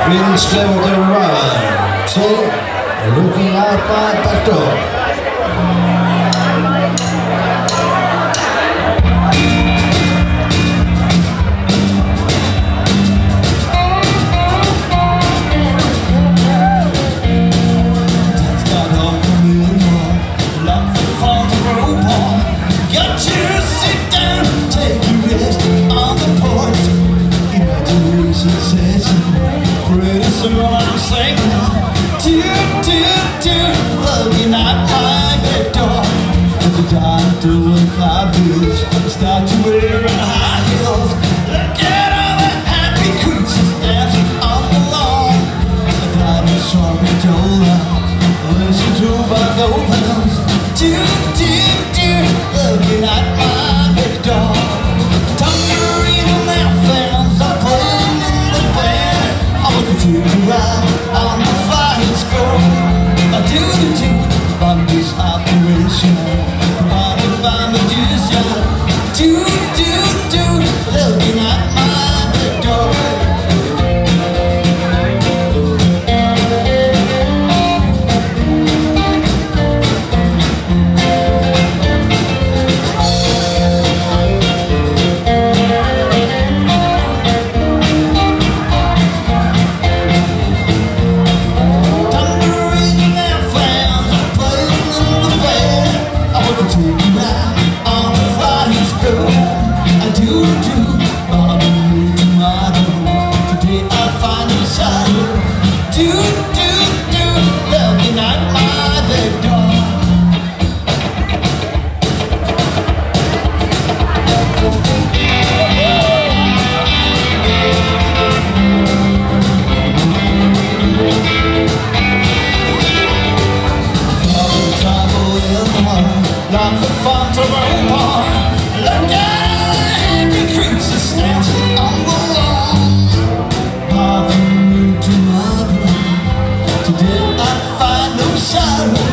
Sykkylven the river. So, looking out my backdoor. I'm saying, looking at my back door. As the doctor clubs start to wear high heels. Look at all the happy creatures dancing on the lawn. The diamond strong controller, listen to my ovens. Looking at my back door. Tambourine and their fans are playing in the band. I want to take you out on the flying score. I do on this operation. Provided by magician. Looking at my back door. Looking at my back door. Lots of fun to roam on. Look at the happy creatures dancing on the lawn. Nothing new to my room. Today I find no sorrow.